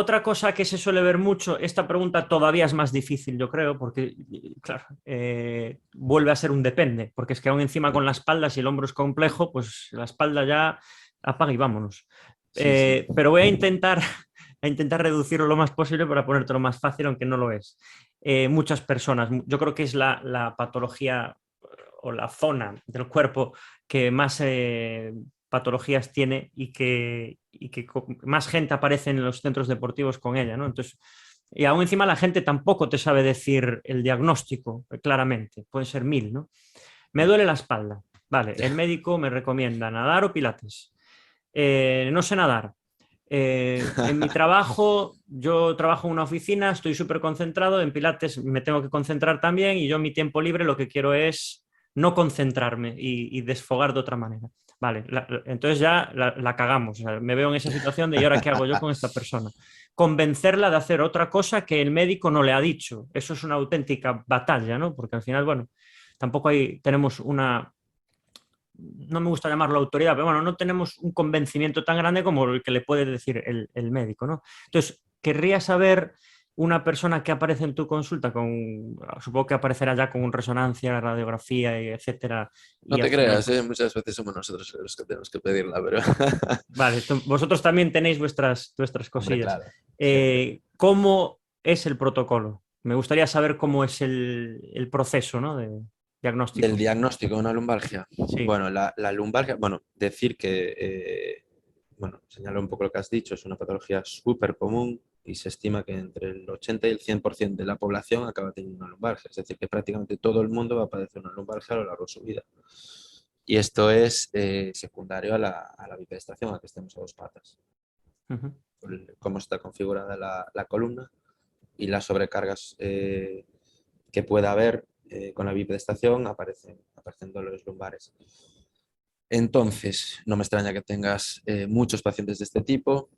Otra cosa que se suele ver mucho, esta pregunta todavía es más difícil, yo creo, porque, claro, vuelve a ser un depende, porque es que aún encima con la espalda, si el hombro es complejo, pues la espalda ya apaga y vámonos. Sí, sí. Pero voy a intentar, a intentar reducirlo lo más posible para ponértelo más fácil, aunque no lo es. Muchas personas, yo creo que es la patología o la zona del cuerpo que más patologías tiene y que más gente aparece en los centros deportivos con ella, ¿no? Entonces, y aún encima la gente tampoco te sabe decir el diagnóstico claramente, pueden ser mil, ¿no? Me duele la espalda, vale, el médico me recomienda nadar o pilates. No sé nadar. En mi trabajo, yo trabajo en una oficina, estoy súper concentrado, en pilates me tengo que concentrar también y yo en mi tiempo libre lo que quiero es no concentrarme y desfogar de otra manera. Vale, entonces ya la cagamos. O sea, me veo en esa situación de ¿y ahora qué hago yo con esta persona? Convencerla de hacer otra cosa que el médico no le ha dicho. Eso es una auténtica batalla, ¿no? Porque al final, bueno, tampoco tenemos una, no me gusta llamarlo autoridad, pero bueno, no tenemos un convencimiento tan grande como el que le puede decir el médico, ¿no? Entonces, querría saber una persona que aparece en tu consulta con, supongo que aparecerá ya con un resonancia, radiografía, y etcétera, No y te haciendo creas, pues, muchas veces somos nosotros los que tenemos que pedirla, pero... vale, vosotros también tenéis vuestras Hombre, cosillas. claro, siempre. ¿Cómo es el protocolo? Me gustaría saber cómo es el proceso, ¿no? De Del diagnóstico. diagnóstico de una lumbalgia. Sí. Bueno, la lumbalgia, bueno, decir que, bueno, señalo un poco lo que has dicho, es una patología súper común y se estima que entre el 80 y el 100% de la población acaba teniendo una lumbalgia. Es decir, que prácticamente todo el mundo va a padecer una lumbalgia a lo largo de su vida. Y esto es secundario a la bipedestación, a que estemos a dos patas. Ujú. Cómo está configurada la columna y las sobrecargas que pueda haber con la bipedestación aparecen dolores lumbares. Entonces, no me extraña que tengas muchos pacientes de este tipo.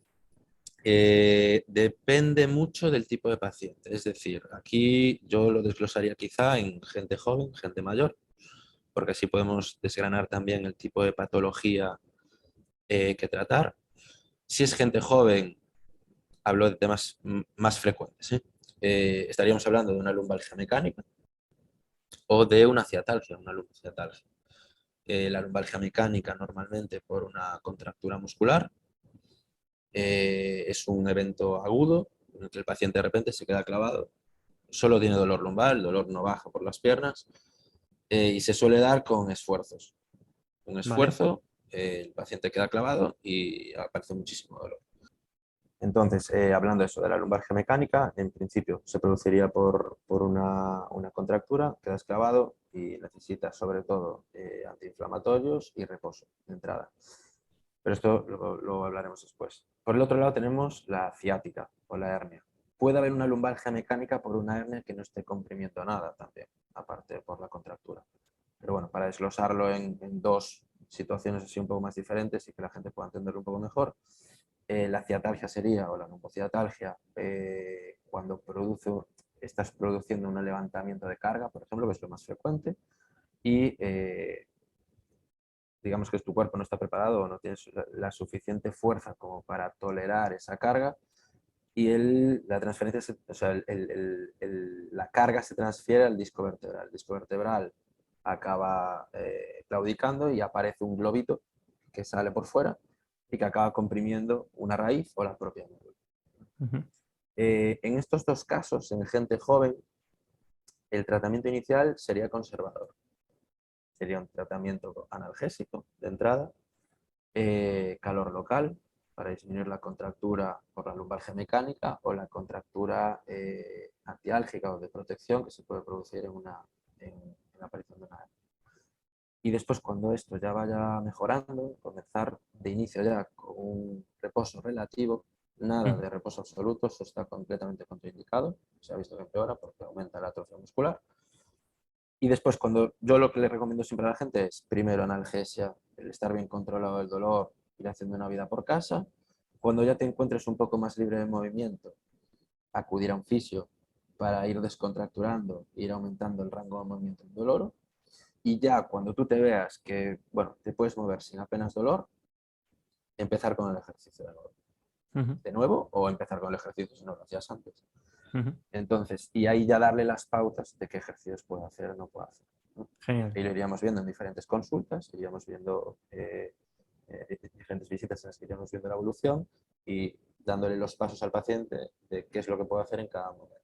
Depende mucho del tipo de paciente. Es decir, aquí yo lo desglosaría quizá en gente joven, gente mayor, porque así podemos desgranar también el tipo de patología que tratar. Si es gente joven, hablo de temas más frecuentes. Estaríamos hablando de una lumbalgia mecánica o de una ciatalgia, una lumbalgia. La lumbalgia mecánica normalmente por una contractura muscular. Es un evento agudo en el que el paciente de repente se queda clavado. Solo tiene dolor lumbar, el dolor no baja por las piernas y se suele dar con esfuerzos. Un Vale. esfuerzo, el paciente queda clavado y aparece muchísimo dolor. Entonces, hablando de eso, de la lumbalgia mecánica, en principio se produciría por una contractura, quedas clavado y necesitas sobre todo antiinflamatorios y reposo de entrada. Pero esto lo hablaremos después. Por el otro lado tenemos la ciática o la hernia. Puede haber una lumbalgia mecánica por una hernia que no esté comprimiendo nada también, aparte por la contractura. Pero bueno, para desglosarlo en dos situaciones así un poco más diferentes y que la gente pueda entenderlo un poco mejor, la ciatalgia sería, o la lumbociatalgia, cuando estás produciendo un levantamiento de carga, por ejemplo, que es lo más frecuente, y digamos que tu cuerpo no está preparado o no tienes la suficiente fuerza como para tolerar esa carga, y la transferencia, o sea, la carga se transfiere al disco vertebral. El disco vertebral acaba claudicando y aparece un globito que sale por fuera y que acaba comprimiendo una raíz o la propia médula. Ujú. En estos dos casos, en gente joven, el tratamiento inicial sería conservador. Sería un tratamiento analgésico de entrada, calor local para disminuir la contractura por la lumbalgia mecánica o la contractura antiálgica o de protección que se puede producir en la aparición de una hernia. Y después, cuando esto ya vaya mejorando, comenzar de inicio ya con un reposo relativo, nada Ujú. de reposo absoluto, eso está completamente contraindicado, se ha visto que empeora porque aumenta la atrofia muscular. Y después, cuando yo lo que le recomiendo siempre a la gente es, primero, analgesia, el estar bien controlado del dolor, ir haciendo una vida por casa. Cuando ya te encuentres un poco más libre de movimiento, acudir a un fisio para ir descontracturando, ir aumentando el rango de movimiento indoloro. Y ya cuando tú te veas que, bueno, te puedes mover sin apenas dolor, empezar con el ejercicio de nuevo. de nuevo o empezar con el ejercicio si no lo hacías antes. Ujú. Entonces, y ahí ya darle las pautas de qué ejercicios puede hacer o no puede hacer, ¿no? Genial. Y lo iríamos viendo en diferentes consultas, iríamos viendo diferentes visitas en las que iríamos viendo la evolución y dándole los pasos al paciente de qué es lo que puede hacer en cada momento.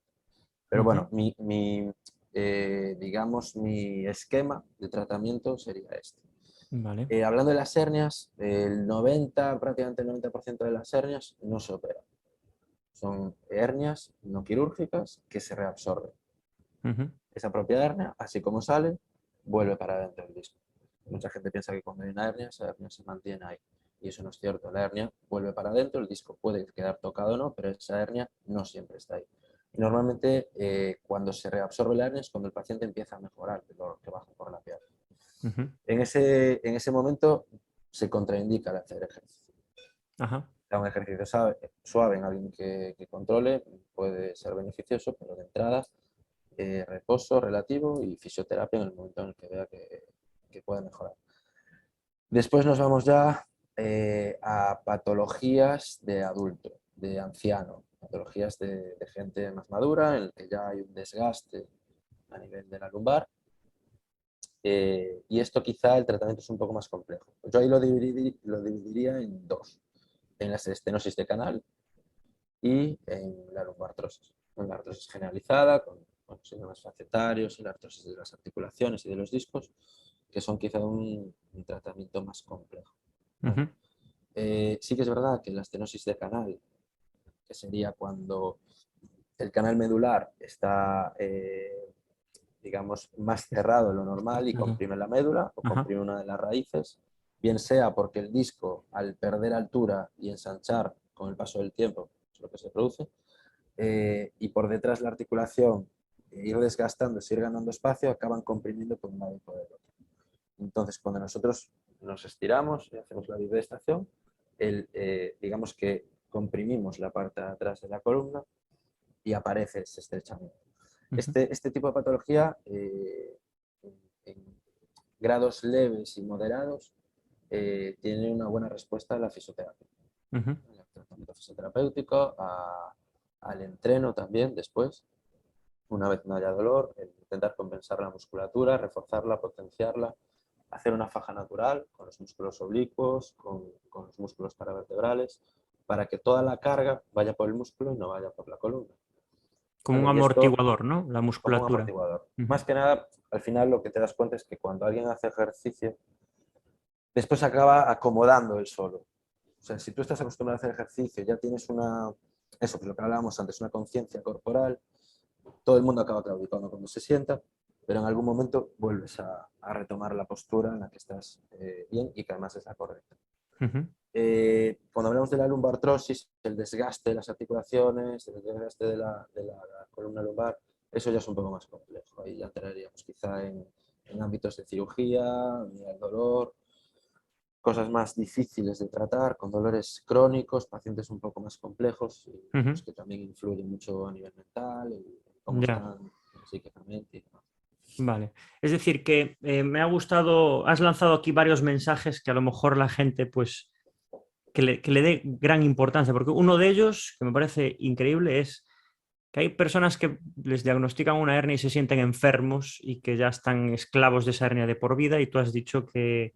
Pero bueno, Ujú. digamos, mi esquema de tratamiento sería este. Vale. Hablando de las hernias, prácticamente el 90% de las hernias no se operan. Son hernias no quirúrgicas que se reabsorben. Ujú. Esa propia hernia, así como sale, vuelve para dentro del disco. Mucha gente piensa que cuando hay una hernia, esa hernia se mantiene ahí. Y eso no es cierto. La hernia vuelve para adentro, el disco puede quedar tocado o no, pero esa hernia no siempre está ahí. Y normalmente, cuando se reabsorbe la hernia es cuando el paciente empieza a mejorar el dolor que baja por la piel. Ujú. En ese momento se contraindica el hacer ejercicio. Ajá. Un ejercicio suave en alguien que controle puede ser beneficioso, pero de entrada reposo relativo y fisioterapia en el momento en el que vea que puede mejorar. Después nos vamos ya a patologías de adulto, de anciano, patologías de gente más madura en el que ya hay un desgaste a nivel de la lumbar. Y esto quizá el tratamiento es un poco más complejo. Yo ahí lo dividiría en dos, en la estenosis de canal y en la lumbartrosis. En la artrosis generalizada, con síntomas facetarios y la artrosis de las articulaciones y de los discos, que son quizá un tratamiento más complejo. ¿Vale? Ujú. Sí que es verdad que la estenosis de canal, que sería cuando el canal medular está, digamos, más cerrado de lo normal y Ajá. comprime la médula o Ajá. comprime una de las raíces, bien sea porque el disco, al perder altura y ensanchar con el paso del tiempo, es lo que se produce, y por detrás la articulación, ir desgastándose, ir ganando espacio, acaban comprimiendo por un lado y por el otro. Entonces, cuando nosotros nos estiramos y hacemos la bipedestación, digamos que comprimimos la parte de atrás de la columna y aparece ese estrechamiento. Ujú. Este tipo de patología, en grados leves y moderados, tiene una buena respuesta a la fisioterapia, Ujú. al tratamiento fisioterapéutico, al entreno también después, una vez no haya dolor, intentar compensar la musculatura, reforzarla, potenciarla, hacer una faja natural con los músculos oblicuos, con los músculos paravertebrales, para que toda la carga vaya por el músculo y no vaya por la columna. Como un ¿Vale? Y esto amortiguador, ¿no? La como un musculatura. amortiguador. Ujú. Más que nada, al final lo que te das cuenta es que cuando alguien hace ejercicio, después acaba acomodando el solo. O sea, si tú estás acostumbrado a hacer ejercicio, ya tienes eso, pues lo que hablábamos antes, una conciencia corporal, todo el mundo acaba claudicando cuando se sienta, pero en algún momento vuelves a retomar la postura en la que estás bien y que además es la correcta. Ujú. Cuando hablamos de la lumbartrosis, el desgaste de las articulaciones, el desgaste de la columna lumbar, eso ya es un poco más complejo. Ahí ya entraríamos quizá en ámbitos de cirugía, el dolor, cosas más difíciles de tratar, con dolores crónicos, pacientes un poco más complejos, y, Ujú. pues, que también influyen mucho a nivel mental, y cómo Ya. están psíquicamente y demás. Vale. Es decir, que me ha gustado, has lanzado aquí varios mensajes que a lo mejor la gente, pues, que le dé gran importancia, porque uno de ellos, que me parece increíble, es que hay personas que les diagnostican una hernia y se sienten enfermos y que ya están esclavos de esa hernia de por vida, y tú has dicho que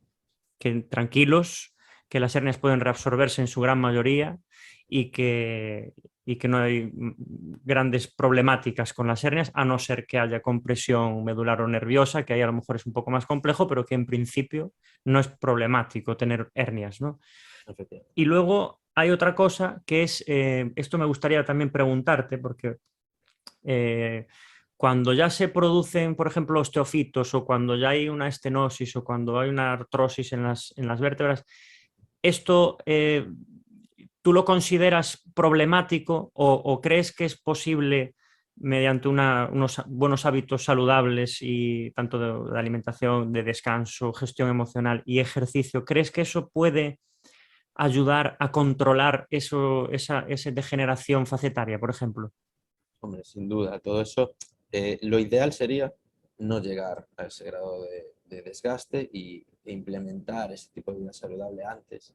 tranquilos, que las hernias pueden reabsorberse en su gran mayoría y y que no hay grandes problemáticas con las hernias, a no ser que haya compresión medular o nerviosa, que ahí a lo mejor es un poco más complejo, pero que en principio no es problemático tener hernias, ¿no? Efectivamente. Y luego hay otra cosa que es, esto me gustaría también preguntarte, porque eh, cuando ya se producen, por ejemplo, osteofitos o cuando ya hay una estenosis o cuando hay una artrosis en las vértebras, ¿esto tú lo consideras problemático o crees que es posible mediante unos buenos hábitos saludables y tanto de alimentación, de descanso, gestión emocional y ejercicio? ¿Crees que eso puede ayudar a controlar esa degeneración facetaria, por ejemplo? Hombre, sin duda, todo eso, lo ideal sería no llegar a ese grado de desgaste e implementar ese tipo de vida saludable antes,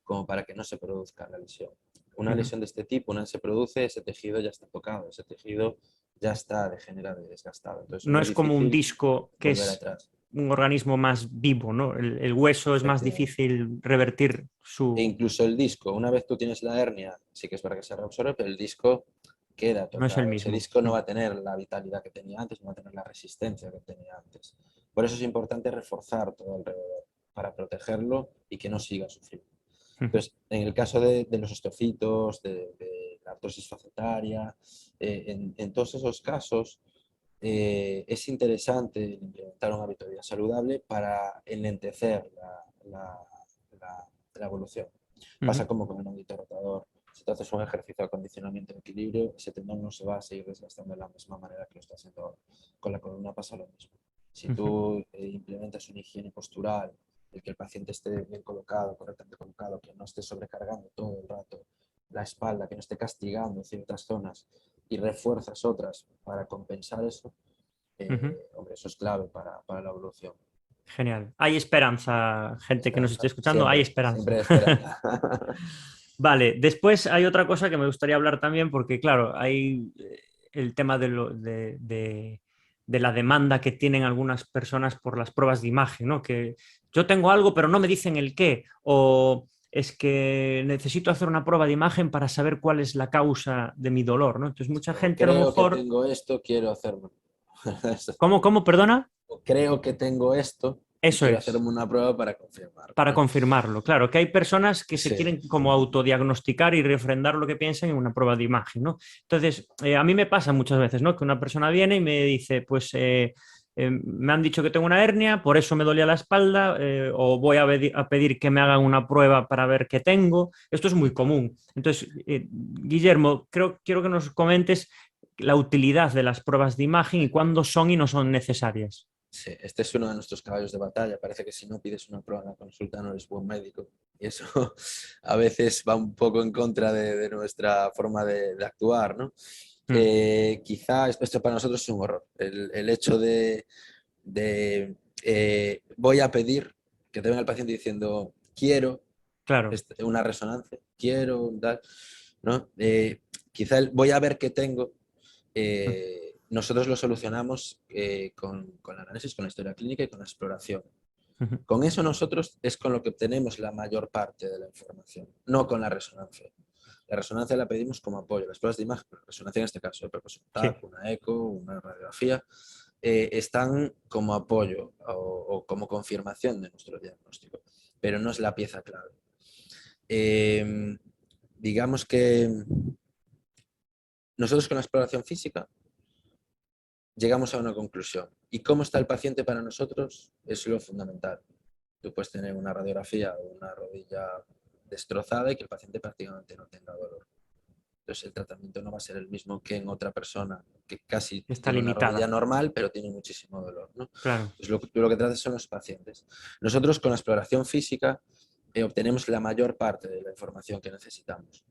como para que no se produzca la lesión. Una lesión de este tipo, una vez se produce, ese tejido ya está tocado, ese tejido ya está degenerado y desgastado. Entonces es No muy es como un difícil disco que volver es atrás. un organismo más vivo, ¿no? El hueso es más Efectivamente. difícil revertir E su... incluso el disco, una vez tú tienes la hernia, sí que es para que se reabsorbe, pero el disco queda No es el tocado. Ese mismo. disco no va a tener la vitalidad que tenía antes, no va a tener la resistencia que tenía antes. Por eso es importante reforzar todo alrededor para protegerlo y que no siga sufriendo. Entonces, en el caso de los osteocitos, de la artrosis facetaria, en todos esos casos es interesante implementar un hábito de vida saludable para enlentecer la evolución. Pasa como con el ámbito rotador. Si tú haces un ejercicio de acondicionamiento de equilibrio, ese tendón no se va a seguir desgastando de la misma manera que lo está haciendo ahora. Con la columna pasa lo mismo. Si tú implementas una higiene postural, el que el paciente esté bien colocado, correctamente colocado, que no esté sobrecargando todo el rato la espalda, que no esté castigando ciertas zonas y refuerzas otras para compensar eso, hombre, eso es clave para la evolución. Genial. Hay esperanza, gente que nos esté Esperanza, escuchando, hay siempre, esperanza. siempre hay esperanza. Vale, después hay otra cosa que me gustaría hablar también, porque claro, hay el tema de la demanda que tienen algunas personas por las pruebas de imagen, ¿no? Que yo tengo algo, pero no me dicen el qué, o es que necesito hacer una prueba de imagen para saber cuál es la causa de mi dolor, ¿no? Entonces mucha O gente a lo creo que mejor... tengo esto, quiero hacerlo. ¿Cómo, perdona? O creo que tengo esto y Eso quiero es. hacerme una prueba para confirmarlo, Para ¿no? confirmarlo. Claro, que hay personas que se Sí, quieren como autodiagnosticar y refrendar lo que piensan en una prueba de imagen, ¿no? Entonces, a mí me pasa muchas veces, ¿no? Que una persona viene y me dice, pues me han dicho que tengo una hernia, por eso me dolía la espalda, o voy a pedir que me hagan una prueba para ver qué tengo. Esto es muy común. Entonces, Guillermo, quiero que nos comentes la utilidad de las pruebas de imagen y cuándo son y no son necesarias. sí, este es uno de nuestros caballos de batalla. Parece que si no pides una prueba en la consulta no eres buen médico. Y eso a veces va un poco en contra de nuestra forma de actuar, ¿no? Mm, Quizá esto para nosotros es un horror. El hecho de voy a pedir que te venga el paciente diciendo quiero claro. una resonancia, quiero tal, ¿no? Quizá voy a ver qué tengo. Mm, Nosotros lo solucionamos con el análisis, con la historia clínica y con la exploración. ujú, Con eso nosotros es con lo que obtenemos la mayor parte de la información, no con la resonancia. La resonancia la pedimos como apoyo. Las pruebas de imagen, la resonancia en este caso, pero pues un sí. TAC, una eco, una radiografía, están como apoyo o como confirmación de nuestro diagnóstico, pero no es la pieza clave. Digamos que nosotros con la exploración física llegamos a una conclusión. ¿Y cómo está el paciente para nosotros? Es lo fundamental. Tú puedes tener una radiografía o una rodilla destrozada y que el paciente prácticamente no tenga dolor. Entonces el tratamiento no va a ser el mismo que en otra persona que casi Está tiene una rodilla limitada, normal pero tiene muchísimo dolor, ¿no? claro. Entonces lo que tratas son los pacientes. Nosotros con la exploración física obtenemos la mayor parte de la información que necesitamos.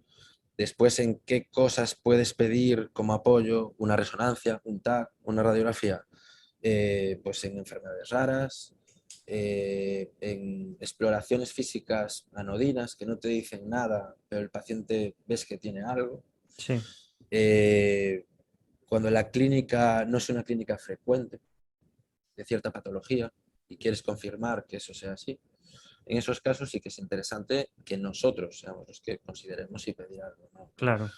Después, ¿en qué cosas puedes pedir como apoyo una resonancia, un TAC, una radiografía? Pues en enfermedades raras, en exploraciones físicas anodinas que no te dicen nada, pero el paciente ves que tiene algo. Sí. Eh, Cuando la clínica no es una clínica frecuente de cierta patología y quieres confirmar que eso sea así, en esos casos sí que es interesante que nosotros seamos los que consideremos y pedir algo, ¿no? Claro.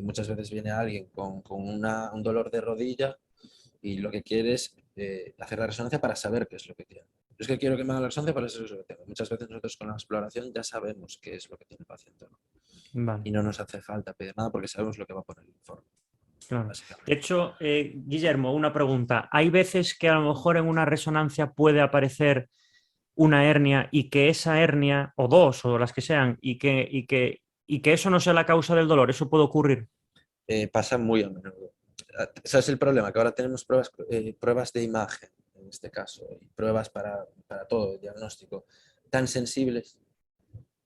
Muchas veces viene alguien con un dolor de rodilla y lo que quiere es hacer la resonancia para saber qué es lo que tiene. Es que quiero que me hagan la resonancia para saber qué es lo que tengo. Muchas veces nosotros con la exploración ya sabemos qué es lo que tiene el paciente, ¿no? Vale, Y no nos hace falta pedir nada porque sabemos lo que va a poner el informe, claro. De básicamente. hecho, Guillermo, una pregunta. ¿Hay veces que a lo mejor en una resonancia puede aparecer una hernia y que esa hernia, o dos, o las que sean, y que eso no sea la causa del dolor? ¿Eso puede ocurrir? Pasa muy a menudo. ¿Sabes el problema? Que ahora tenemos pruebas de imagen, en este caso, y pruebas para todo, el diagnóstico, tan sensibles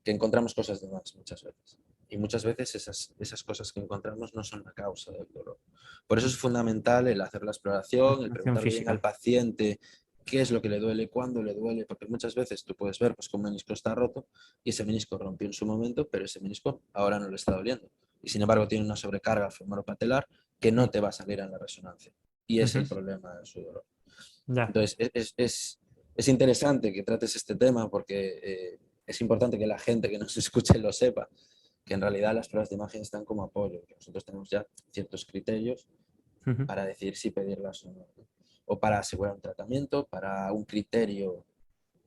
que encontramos cosas de más muchas veces. Y muchas veces esas cosas que encontramos no son la causa del dolor. Por eso es fundamental el hacer la exploración, el Acción preguntar bien al física. paciente qué es lo que le duele, cuándo le duele, porque muchas veces tú puedes ver pues, que un menisco está roto y ese menisco rompió en su momento, pero ese menisco ahora no le está doliendo. Y sin embargo tiene una sobrecarga femoropatelar que no te va a salir en la resonancia. Y es Ujú. el problema de su dolor. Ya. Entonces, es interesante que trates este tema porque es importante que la gente que nos escuche lo sepa, que en realidad las pruebas de imagen están como apoyo, que nosotros tenemos ya ciertos criterios Ujú. para decir si pedirlas o no, ¿no? O para asegurar un tratamiento, para un criterio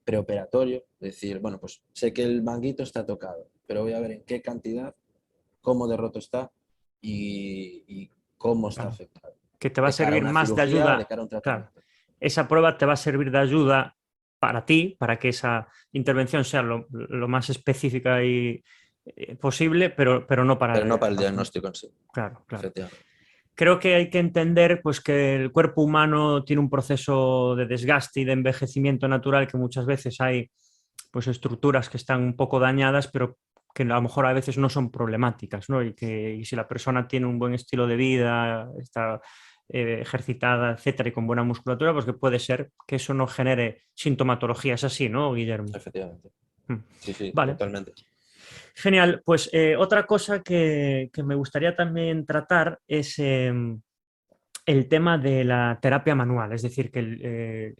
preoperatorio, decir, bueno, pues sé que el manguito está tocado, pero voy a ver en qué cantidad, cómo de roto está y cómo está Claro. afectado. Que te va a De cara a servir una más de cirugía, de ayuda, cara a un claro. tratamiento. Esa prueba te va a servir de ayuda para ti, para que esa intervención sea lo más específica y posible, pero no para Pero no el para el tratamiento. diagnóstico en sí, Claro, claro. efectivamente. Creo que hay que entender pues, que el cuerpo humano tiene un proceso de desgaste y de envejecimiento natural, que muchas veces hay pues, estructuras que están un poco dañadas, pero que a lo mejor a veces no son problemáticas, ¿no? Y si la persona tiene un buen estilo de vida, está ejercitada, etcétera, y con buena musculatura, pues que puede ser que eso no genere sintomatología. Es así, ¿no, Guillermo? Efectivamente. Mm. Sí, sí, Vale. totalmente. Genial. Pues otra cosa que me gustaría también tratar es el tema de la terapia manual. Es decir, que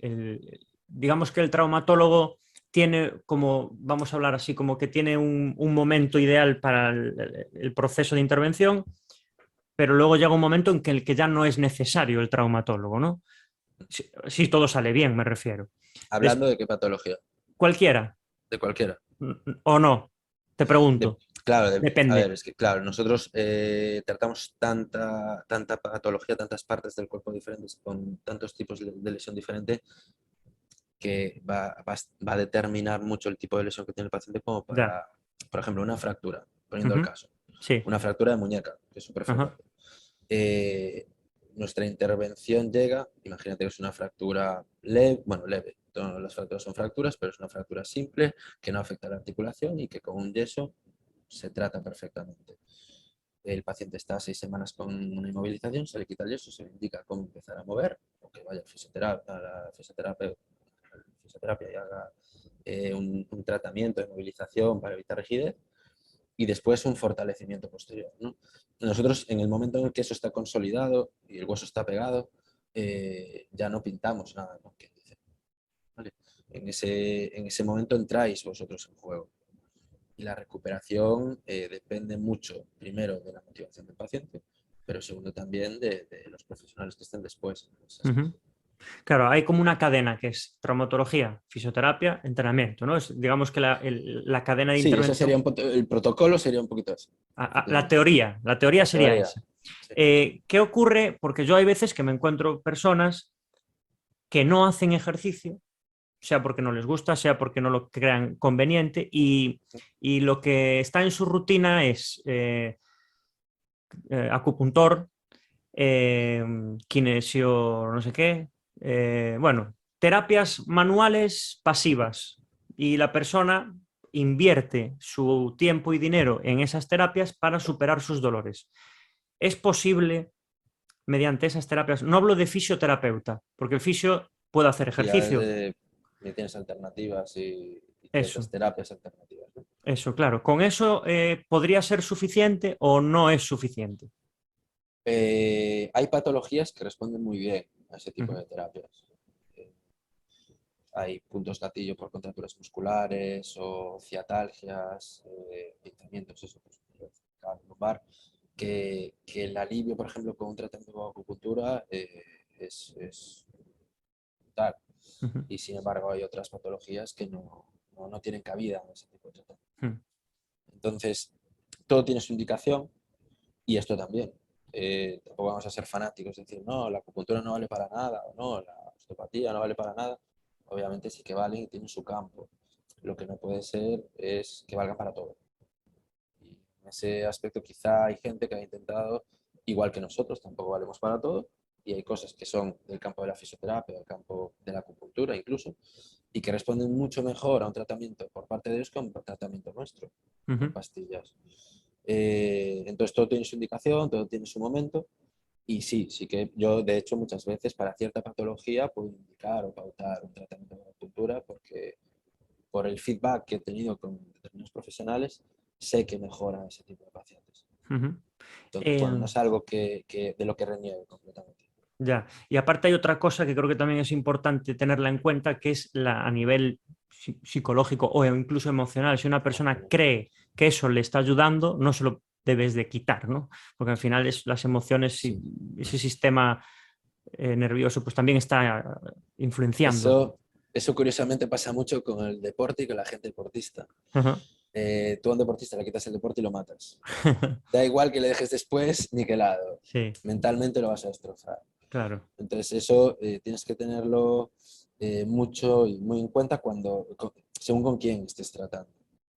digamos que el traumatólogo tiene como, vamos a hablar así, como que tiene un momento ideal para el proceso de intervención, pero luego llega un momento en que el que ya no es necesario el traumatólogo, ¿no? Si todo sale bien, me refiero. Hablando de qué patología, Cualquiera, de cualquiera. o no, te De- pregunto, claro, a ver, depende. es que claro, nosotros tratamos tanta patología, tantas partes del cuerpo diferentes, con tantos tipos de lesión diferente, que va a determinar mucho el tipo de lesión que tiene el paciente, como Ya. para, por ejemplo, una fractura, poniendo el Ujú. caso, Sí. una fractura de muñeca, que es súper Ajá. frecuente. Nuestra intervención llega, imagínate que es una fractura leve, bueno, leve, todas las fracturas son fracturas, pero es una fractura simple que no afecta a la articulación y que con un yeso se trata perfectamente. El paciente está 6 semanas con una inmovilización, se le quita el yeso, se le indica cómo empezar a mover, o que vaya a la fisioterapia y haga un tratamiento de movilización para evitar rigidez, y después un fortalecimiento posterior, ¿no? Nosotros, en el momento en el que eso está consolidado y el hueso está pegado, ya no pintamos nada, ¿no? ¿Vale? En ese momento entráis vosotros en juego. Y la recuperación depende mucho, primero, de la motivación del paciente, pero segundo también de los profesionales que estén después en ese Ujú. aspecto. Claro, hay como una cadena que es traumatología, fisioterapia, entrenamiento, ¿no? Digamos que la cadena de Sí, eso sería intervención, el protocolo sería un poquito eso, efectivamente. la teoría La sería teoría, esa. sí. ¿Qué ocurre? Porque yo hay veces que me encuentro personas que no hacen ejercicio, sea porque no les gusta, sea porque no lo crean conveniente, y lo que está en su rutina es acupuntor, kinesio, no sé qué, bueno, terapias manuales pasivas, y la persona invierte su tiempo y dinero en esas terapias para superar sus dolores. Es posible, mediante esas terapias, no hablo de fisioterapeuta, porque el fisio puede hacer Sí, a ejercicio, veces tienes alternativas y ciertas eso, terapias alternativas, ¿no? eso, claro. ¿Con eso podría ser suficiente o no es suficiente? Hay patologías que responden muy bien a ese tipo Ujú. de terapias. Eh, Hay puntos gatillo por contracturas musculares o ciatalgias, pintamientos, eso, pues, lumbar, que el alivio, por ejemplo, con un tratamiento de acupuntura es brutal. Ujú. Y sin embargo hay otras patologías que no tienen cabida en ese tipo de tratamiento. Ujú. Entonces, todo tiene su indicación y esto también. Tampoco vamos a ser fanáticos, es decir, no, la acupuntura no vale para nada, o no, la osteopatía no vale para nada. Obviamente sí que valen y tienen su campo. Lo que no puede ser es que valgan para todo. Y en ese aspecto quizá hay gente que ha intentado, igual que nosotros, tampoco valemos para todo, y hay cosas que son del campo de la fisioterapia, del campo de la acupuntura incluso, y que responden mucho mejor a un tratamiento por parte de ellos que a un tratamiento nuestro, con Ujú. pastillas. Entonces todo tiene su indicación, todo tiene su momento, Y sí, sí que yo, de hecho, muchas veces para cierta patología puedo indicar o pautar un tratamiento de acupuntura porque por el feedback que he tenido con determinados profesionales, sé que mejora ese tipo de pacientes. Ujú. Entonces, bueno, no Eh, es algo de lo que reniego completamente. Ya. Y aparte hay otra cosa que creo que también es importante tenerla en cuenta, que es a nivel psicológico o incluso emocional. Si una persona cree que eso le está ayudando, no se lo debes de quitar, ¿no? Porque al final es las emociones y Sí. ese sistema nervioso pues también está influenciando. Eso curiosamente pasa mucho con el deporte y con la gente deportista. Ajá. Tú a un deportista le quitas el deporte y lo matas. Da igual que le dejes después ni que lado. Sí, Mentalmente lo vas a destrozar. claro. Entonces eso tienes que tenerlo mucho y muy en cuenta según con quién estés tratando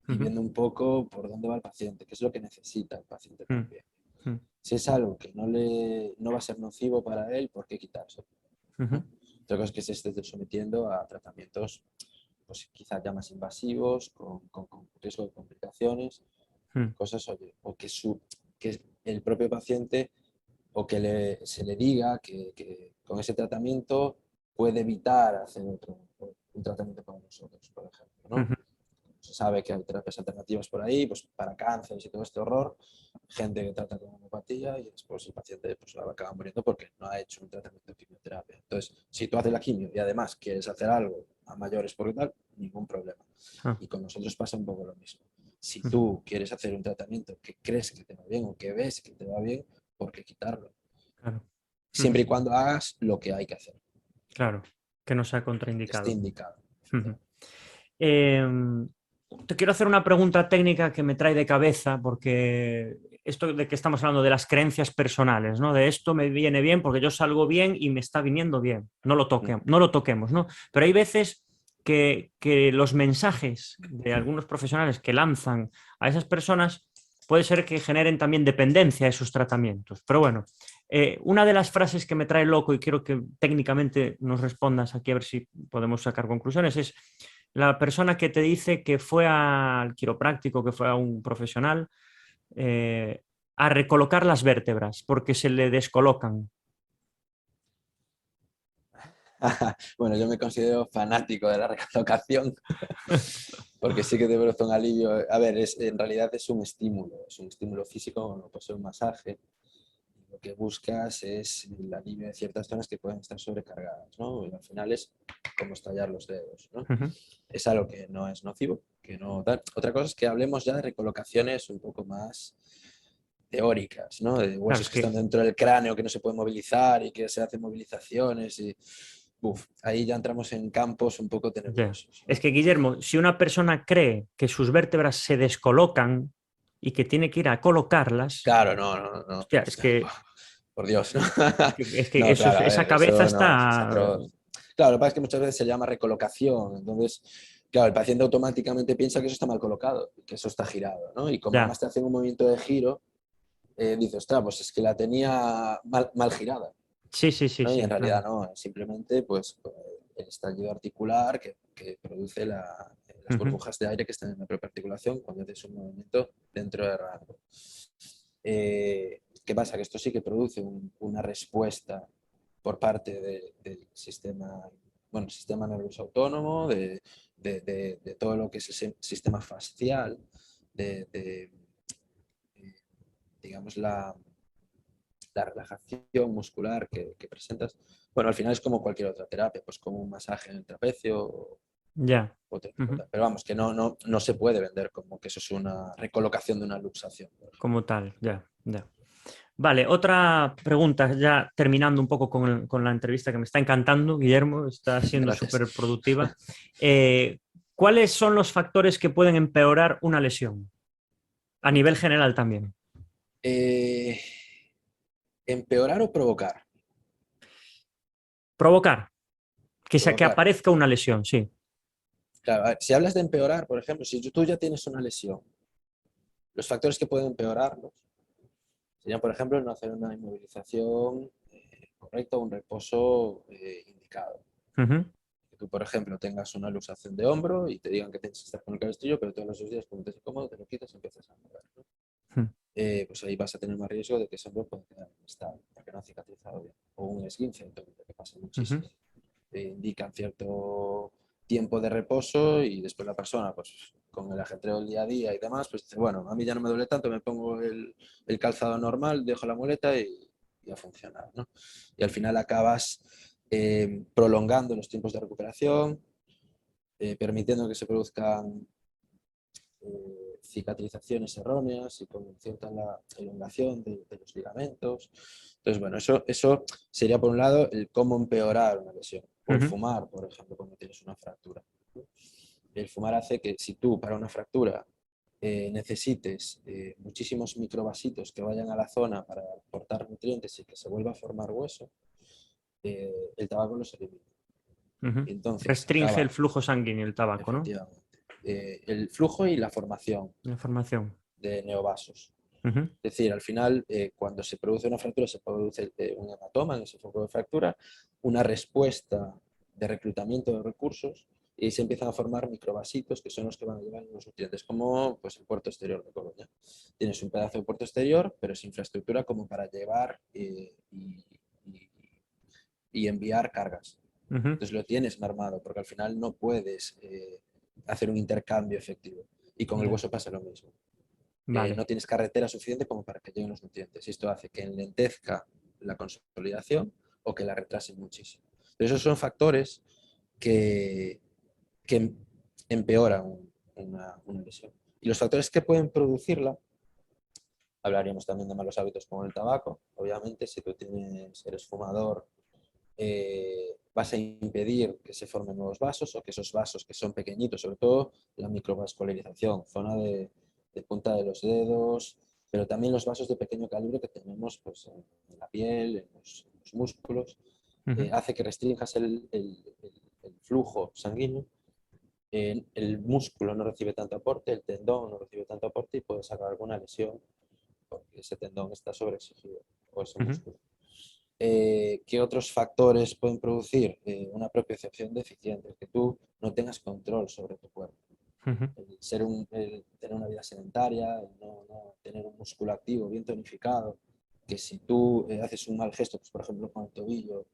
y Ujú, viendo un poco por dónde va el paciente, qué es lo que necesita el paciente mm, también. mm, Si es algo que no va a ser nocivo para él, ¿por qué quitárselo? ujú, ¿No? Otra cosa es que se esté sometiendo a tratamientos pues quizás ya más invasivos, con riesgo de complicaciones, mm, cosas, oye, o que el propio paciente o que se le diga que con ese tratamiento puede evitar hacer un tratamiento con nosotros, por ejemplo, ¿no? ujú. Se sabe que hay terapias alternativas por ahí, pues para cánceres y todo este horror, gente que trata con homeopatía y después el paciente pues acaba muriendo porque no ha hecho un tratamiento de quimioterapia. Entonces, si tú haces la quimio y además quieres hacer algo a mayores por tal, ningún problema. Ah, Y con nosotros pasa un poco lo mismo. Si ujú, tú quieres hacer un tratamiento que crees que te va bien o que ves que te va bien, ¿por qué quitarlo? claro. Ujú, Siempre y cuando hagas lo que hay que hacer, claro. Que no sea que esté contraindicado. indicado. Ujú. Eh, Te quiero hacer una pregunta técnica que me trae de cabeza, porque esto de que estamos hablando de las creencias personales, ¿no? De esto me viene bien porque yo salgo bien y me está viniendo bien. No lo toquemos, ¿no? Pero hay veces que los mensajes de algunos profesionales que lanzan a esas personas puede ser que generen también dependencia de sus tratamientos. Pero bueno, una de las frases que me trae loco y quiero que técnicamente nos respondas aquí a ver si podemos sacar conclusiones es la persona que te dice que fue al quiropráctico, que fue a un profesional, eh, a recolocar las vértebras porque se le descolocan. Bueno, yo me considero fanático de la recolocación porque sí que te produce un alivio. A ver, en realidad es un estímulo físico, como puede ser un masaje. Lo que buscas es el alivio de ciertas zonas que pueden estar sobrecargadas, ¿no? Y al final es como estallar los dedos, ¿no? Es algo que no es nocivo, que no tal. Otra cosa es que hablemos ya de recolocaciones un poco más teóricas, ¿no? De Claro, huesos que están dentro del cráneo que no se pueden movilizar y que se hacen movilizaciones y ahí ya entramos en campos un poco ya. tenebrosos, Es ¿no? que, Guillermo, si una persona cree que sus vértebras se descolocan y que tiene que ir a colocarlas, Claro, no, no, no. hostia, es que, Por Dios, ¿no? es que No, claro, a esa ver, cabeza eso no, eso es está... atroz. Claro, lo que pasa es que muchas veces se llama recolocación, entonces, claro, el paciente automáticamente piensa que eso está mal colocado, que eso está girado, ¿no? Y como Ya. además te hacen un movimiento de giro, dice, ostras, pues es que la tenía mal girada, Sí, sí, sí, ¿no? Y en sí, realidad claro. no, es simplemente pues el estallido articular que produce las Ujú. burbujas de aire que están en la propia articulación cuando haces un movimiento dentro del rango. ¿Qué pasa? Que esto sí que produce una respuesta por parte del sistema, bueno, sistema nervioso autónomo, de todo lo que es el sistema fascial, de digamos, la relajación muscular que presentas. Bueno, al final es como cualquier otra terapia, pues como un masaje en el trapecio o Ya. otro tipo. Ujú. Pero vamos, que no se puede vender como que eso es una recolocación de una luxación, por ejemplo. Como tal, ya, ya. Vale, otra pregunta, ya terminando un poco con la entrevista que me está encantando, Guillermo, está siendo Gracias. súper productiva. ¿Cuáles son los factores que pueden empeorar una lesión? A nivel general también. Eh, ¿Empeorar o provocar? Provocar, que Provocar. aparezca una lesión, sí. Claro, a ver, si hablas de empeorar, por ejemplo, si tú ya tienes una lesión, los factores que pueden empeorarlos serían, por ejemplo, no hacer una inmovilización correcta o un reposo indicado. Ujú, Que tú, por ejemplo, tengas una luxación de hombro y te digan que tienes que estar con el cabestrillo, pero todos los días, cuando te es incómodo, te lo quitas y empiezas a mover, ¿no? ujú. Pues ahí vas a tener más riesgo de que ese hombro pueda quedar inestable, porque no cicatrizado bien. O un esguince, que pasa muchísimo. Indican cierto tiempo de reposo y después la persona, pues con el ajetreo del día a día y demás, pues dice, bueno, a mí ya no me duele tanto, me pongo el calzado normal, dejo la muleta y a funcionar, ¿no? Y al final acabas prolongando los tiempos de recuperación, permitiendo que se produzcan cicatrizaciones erróneas y con cierta elongación de los ligamentos. Entonces, bueno, eso sería por un lado el cómo empeorar una lesión. O fumar, por ejemplo, cuando tienes una fractura. El fumar hace que si tú para una fractura necesites muchísimos microvasitos que vayan a la zona para aportar nutrientes y que se vuelva a formar hueso, el tabaco los elimina. Entonces, restringe el flujo sanguíneo el tabaco, ¿no? Efectivamente. El flujo y la formación La formación de neovasos. Es decir, al final, cuando se produce una fractura, se produce un hematoma en ese foco de fractura, una respuesta de reclutamiento de recursos y se empiezan a formar microvasitos que son los que van a llevar los nutrientes, como pues, el puerto exterior de Coruña. Tienes un pedazo de puerto exterior, pero es infraestructura como para llevar y enviar cargas. Entonces lo tienes mermado, porque al final no puedes hacer un intercambio efectivo. Y con el hueso pasa lo mismo. Vale. No tienes carretera suficiente como para que lleguen los nutrientes. Y esto hace que enlentezca la consolidación o que la retrase muchísimo. Pero esos son factores que empeoran una lesión. Y los factores que pueden producirla, hablaríamos también de malos hábitos como el tabaco. Obviamente, si tú eres fumador, vas a impedir que se formen nuevos vasos o que esos vasos que son pequeñitos, sobre todo la microvascularización, zona de punta de los dedos, pero también los vasos de pequeño calibre que tenemos pues, en la piel, en los músculos, hace que restringas el flujo sanguíneo. El músculo no recibe tanto aporte, el tendón no recibe tanto aporte y puede sacar alguna lesión porque ese tendón está sobreexigido o ese músculo. ¿Qué otros factores pueden producir una propiocepción deficiente? Que tú no tengas control sobre tu cuerpo. El tener una vida sedentaria, el no tener un músculo activo, bien tonificado, que si tú haces un mal gesto, pues, por ejemplo con el tobillo,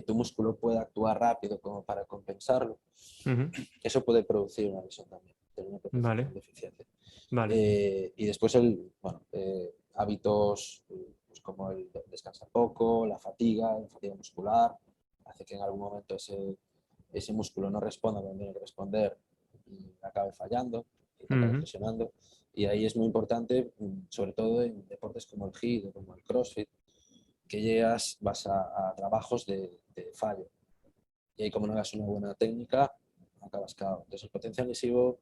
tu músculo puede actuar rápido como para compensarlo. Eso puede producir una lesión también, tener una propiocepción deficiente. Y después hábitos pues como el descansar poco, la fatiga muscular, hace que en algún momento ese músculo no responda cuando tiene que responder y acabe fallando y te acabe lesionando. Y ahí es muy importante, sobre todo en deportes como el HIIT o como el CrossFit, que vas a trabajos de fallo. Y ahí como no hagas una buena técnica, acabas cao. Entonces el potencial lesivo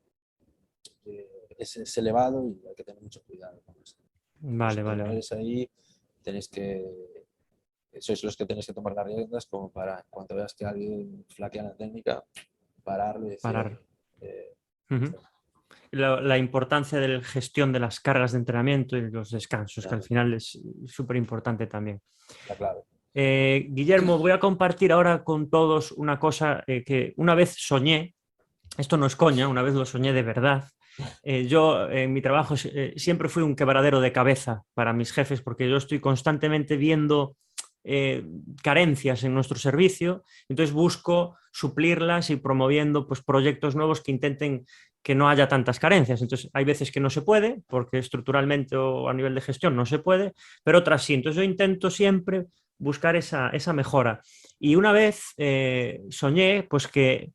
es elevado y hay que tener mucho cuidado con esto. Vale. Ahí sois los que tenéis que tomar las riendas como para, cuando veas que alguien flaquea la técnica, pararlo y decir... Parar. La importancia de la gestión de las cargas de entrenamiento y los descansos, que al final es súper importante también. La clave. Guillermo, voy a compartir ahora con todos una cosa que una vez soñé. Esto no es coña, una vez lo soñé de verdad. Yo en mi trabajo siempre fui un quebradero de cabeza para mis jefes porque yo estoy constantemente viendo carencias en nuestro servicio, entonces busco suplirlas y promoviendo pues, proyectos nuevos que intenten que no haya tantas carencias. Entonces hay veces que no se puede porque estructuralmente o a nivel de gestión no se puede, pero otras sí. Entonces yo intento siempre buscar esa mejora. Y una vez soñé pues que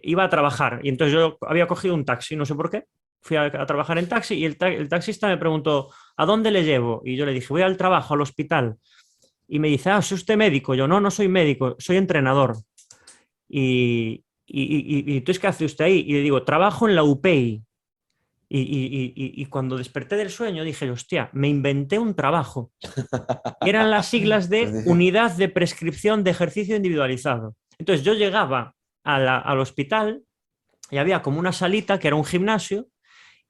iba a trabajar y entonces yo había cogido un taxi, no sé por qué, fui a trabajar en taxi y el taxista me preguntó, ¿a dónde le llevo? Y yo le dije, voy al trabajo, al hospital. Y me dice, ¿es usted médico? Yo, no soy médico, soy entrenador. Y entonces, ¿qué hace usted ahí? Y le digo, trabajo en la UPEI. Y cuando desperté del sueño dije, hostia, me inventé un trabajo. Y eran las siglas de Unidad de Prescripción de Ejercicio Individualizado. Entonces yo llegaba al hospital y había como una salita que era un gimnasio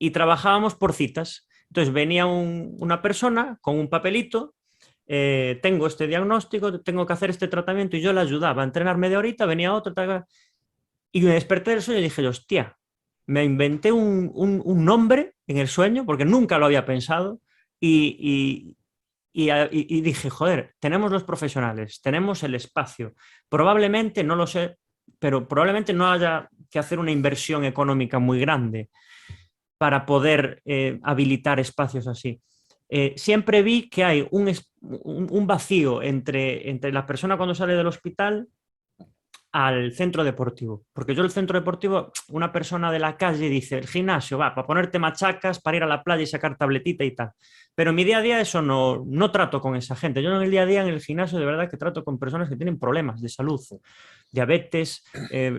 y trabajábamos por citas. Entonces venía una persona con un papelito, tengo este diagnóstico, tengo que hacer este tratamiento y yo le ayudaba a entrenar media horita, venía otro, y me desperté del sueño y dije, hostia, me inventé un nombre en el sueño porque nunca lo había pensado y y dije, joder, tenemos los profesionales, tenemos el espacio. Probablemente, no lo sé, pero probablemente no haya que hacer una inversión económica muy grande para poder habilitar espacios así. Siempre vi que hay un vacío entre la persona cuando sale del hospital al centro deportivo. Porque yo el centro deportivo, una persona de la calle dice, el gimnasio va, para ponerte machacas, para ir a la playa y sacar tabletita y tal. Pero en mi día a día eso no trato con esa gente. Yo en el día a día en el gimnasio de verdad que trato con personas que tienen problemas de salud, diabetes,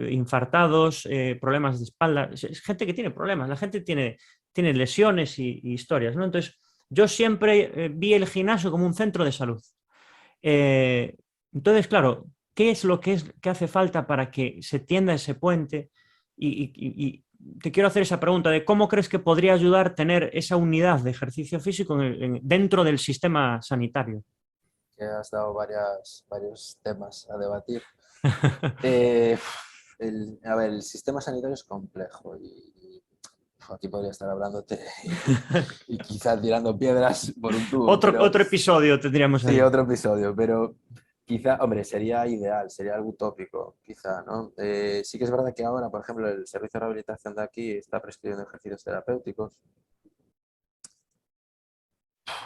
infartados, problemas de espalda. Es gente que tiene problemas, la gente tiene lesiones y historias, ¿no? Entonces, yo siempre vi el gimnasio como un centro de salud. Entonces, claro, ¿qué es lo que hace falta para que se tienda ese puente? Y te quiero hacer esa pregunta de cómo crees que podría ayudar tener esa unidad de ejercicio físico dentro del sistema sanitario. Que has dado varios temas a debatir. Eh, a ver, el sistema sanitario es complejo y aquí podría estar hablándote y quizás tirando piedras por un tubo. Otro episodio tendríamos ahí. Sí, otro episodio, pero quizá, hombre, sería ideal, sería algo utópico, quizá, ¿no? Sí que es verdad que ahora, por ejemplo, el servicio de rehabilitación de aquí está prescribiendo ejercicios terapéuticos.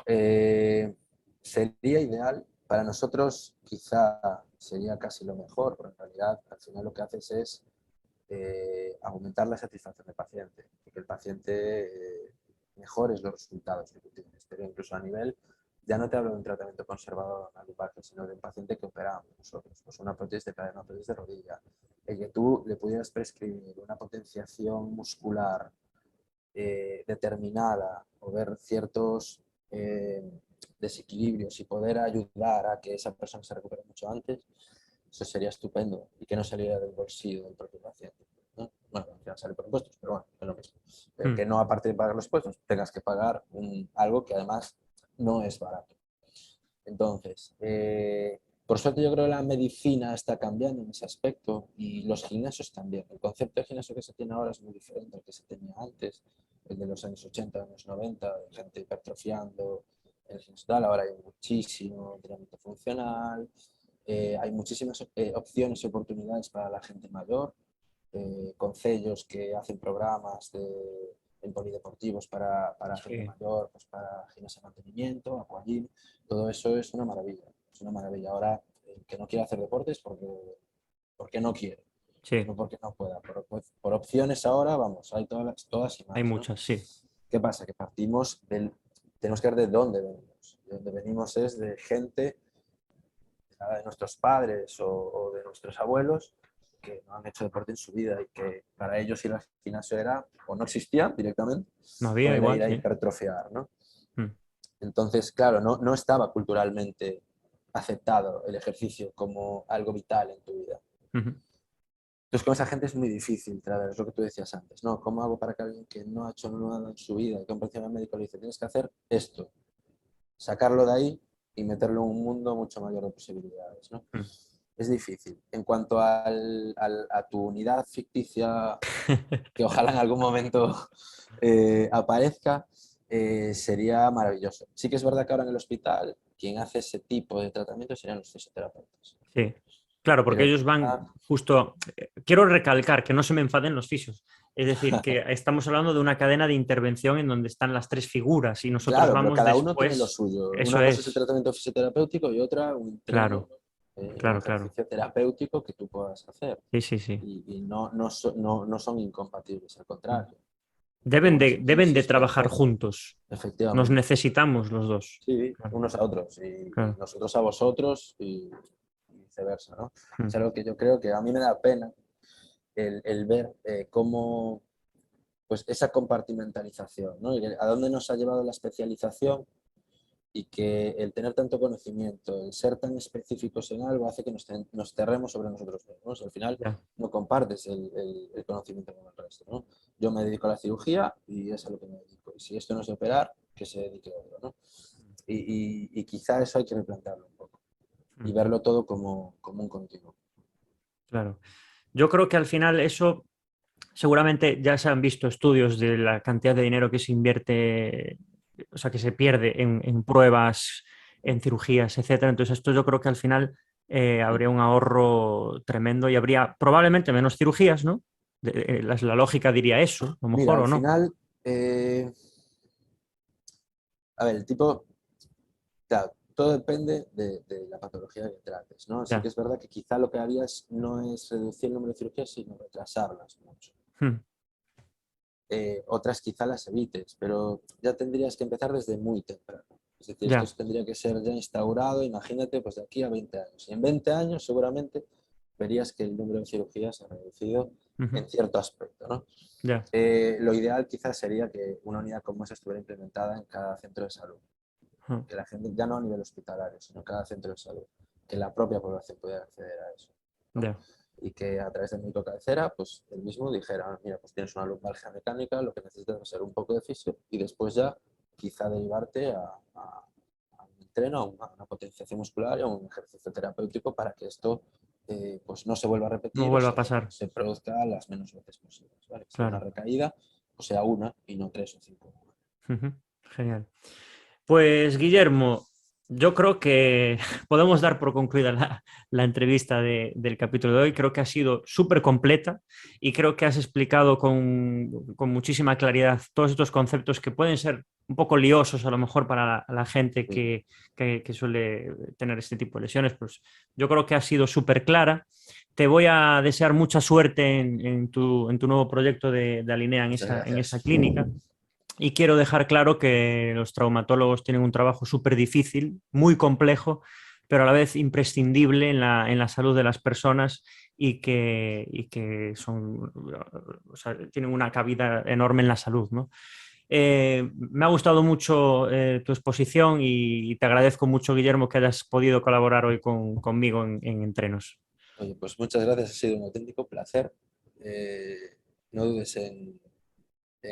Sería ideal, para nosotros quizá sería casi lo mejor, pero en realidad al final lo que haces es aumentar la satisfacción del paciente y que el paciente mejores los resultados que tú tienes, pero incluso a nivel, ya no te hablo de un tratamiento conservador en la lumbalgia, sino de un paciente que operamos nosotros, pues una prótesis de cadera, una prótesis de rodilla, el que tú le pudieras prescribir una potenciación muscular determinada o ver ciertos desequilibrios y poder ayudar a que esa persona se recupere mucho antes, eso sería estupendo y que no saliera del bolsillo del propio paciente, ¿no? Bueno, al final sale por impuestos, pero bueno, es lo mismo. Pero que no, aparte de pagar los impuestos, tengas que pagar algo que además no es barato. Entonces, por suerte yo creo que la medicina está cambiando en ese aspecto y los gimnasios también. El concepto de gimnasio que se tiene ahora es muy diferente al que se tenía antes, el de los años 80, años 90, de gente hipertrofiando el gimnasio. Ahora hay muchísimo entrenamiento funcional, hay muchísimas opciones y oportunidades para la gente mayor, concellos que hacen programas en polideportivos para gente mayor, pues para gimnasia de mantenimiento, aquagym, todo eso es una maravilla. Es una maravilla. Ahora, el que no quiere hacer deportes porque no quiere, no porque no pueda. Por opciones ahora, vamos, hay todas y más. Hay muchas, ¿no? Sí. ¿Qué pasa? Que tenemos que ver de dónde venimos. De dónde venimos es de gente, de nuestros padres o de nuestros abuelos, que no han hecho deporte en su vida y que para ellos ir al gimnasio era o no existía directamente, no había, o era igual, ir a sí. hipertrofiar, ¿no? Entonces, claro, no estaba culturalmente aceptado el ejercicio como algo vital en tu vida. Entonces, con esa gente es muy difícil traer, es lo que tú decías antes, ¿no? ¿Cómo hago para que alguien que no ha hecho nada en su vida, que un profesional médico le dice, tienes que hacer esto, sacarlo de ahí y meterlo en un mundo mucho mayor de posibilidades, ¿no? Es difícil. En cuanto a tu unidad ficticia, que ojalá en algún momento aparezca, sería maravilloso. Sí que es verdad que ahora en el hospital quien hace ese tipo de tratamiento serían los fisioterapeutas. Sí, claro, porque ellos van justo... Quiero recalcar que no se me enfaden los fisios. Es decir, que estamos hablando de una cadena de intervención en donde están las tres figuras y nosotros claro, vamos pero cada después... uno tiene lo suyo. Eso Una cosa es el tratamiento fisioterapéutico y otra un entreno, claro, un ejercicio terapéutico que tú puedas hacer. Sí. Y no son incompatibles, al contrario. Deben de trabajar juntos. Efectivamente. Nos necesitamos los dos. Sí, unos a otros. Y nosotros a vosotros y viceversa, ¿no? Es algo que yo creo que a mí me da pena el ver cómo pues esa compartimentalización, ¿no? A dónde nos ha llevado la especialización y que el tener tanto conocimiento, el ser tan específicos en algo hace que nos cerremos sobre nosotros mismos. Al final no compartes el conocimiento con el resto, ¿no? Yo me dedico a la cirugía y es a lo que me dedico. Y si esto no es de operar, que se dedique a otro, ¿no? Y quizá eso hay que replantearlo un poco y verlo todo como un continuo. Claro. Yo creo que al final eso, seguramente ya se han visto estudios de la cantidad de dinero que se invierte, o sea, que se pierde en pruebas en cirugías, etcétera. Entonces esto yo creo que al final habría un ahorro tremendo y habría probablemente menos cirugías, ¿no? La lógica diría eso, a lo mejor, Mira, o al no. final, a ver, el tipo, claro, todo depende de la patología que trates, ¿no? Sí Ya. que es verdad que quizá lo que harías no es reducir el número de cirugías, sino retrasarlas mucho. Hmm. Otras quizá las evites, pero ya tendrías que empezar desde muy temprano. Es decir, Ya. esto tendría que ser ya instaurado, imagínate, pues de aquí a 20 años. Y en 20 años seguramente verías que el número de cirugías ha reducido Ujú. en cierto aspecto, ¿no? Ya. Lo ideal quizás sería que una unidad como esa estuviera implementada en cada centro de salud. Hmm. Que la gente, ya no a nivel hospitalario, sino en cada centro de salud. Que la propia población pudiera acceder a eso, ¿no? Ya. Y que a través del médico cabecera, pues él mismo dijera, mira, pues tienes una lumbalgia mecánica, lo que necesitas es ser un poco de fisio y después ya quizá derivarte a un entreno, a una potenciación muscular, a un ejercicio terapéutico para que esto pues no se vuelva a No repetir o vuelva a pasar. se produzca las menos veces posibles, ¿vale? Sea una Claro. recaída o sea una y no 3 o 5. Ujú. Genial. Pues Guillermo, yo creo que podemos dar por concluida la entrevista del capítulo de hoy. Creo que ha sido súper completa y creo que has explicado con muchísima claridad todos estos conceptos que pueden ser un poco liosos a lo mejor para la gente que suele tener este tipo de lesiones. Pues yo creo que ha sido súper clara. Te voy a desear mucha suerte en tu nuevo proyecto de Alinea Muchas en esa gracias. clínica. Y quiero dejar claro que los traumatólogos tienen un trabajo súper difícil, muy complejo, pero a la vez imprescindible en la salud de las personas y que son, o sea, tienen una cabida enorme en la salud, ¿no? Me ha gustado mucho tu exposición y te agradezco mucho, Guillermo, que hayas podido colaborar hoy conmigo en Entrenos. Oye, pues muchas gracias, ha sido un auténtico placer. No dudes en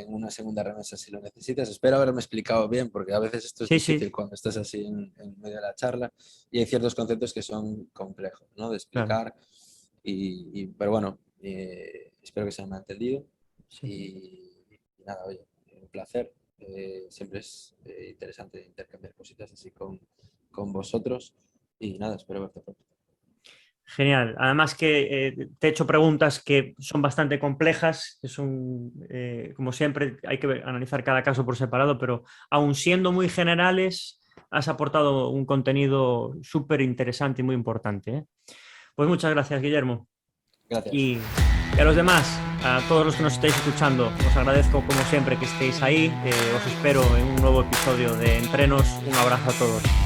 una segunda remesa si lo necesitas. Espero haberme explicado bien, porque a veces esto es Sí, difícil sí, cuando estás así en medio de la charla y hay ciertos conceptos que son complejos, ¿no? De claro. explicar, pero bueno, espero que se me ha entendido Sí. y nada, oye, un placer. Siempre es interesante intercambiar cositas así con vosotros y nada, espero verte pronto. Genial. Además que te he hecho preguntas que son bastante complejas, que son, como siempre, hay que analizar cada caso por separado, pero aun siendo muy generales, has aportado un contenido súper interesante y muy importante, ¿eh? Pues muchas gracias, Guillermo. Gracias. Y a los demás, a todos los que nos estáis escuchando, os agradezco como siempre que estéis ahí. Os espero en un nuevo episodio de Entrenos. Un abrazo a todos.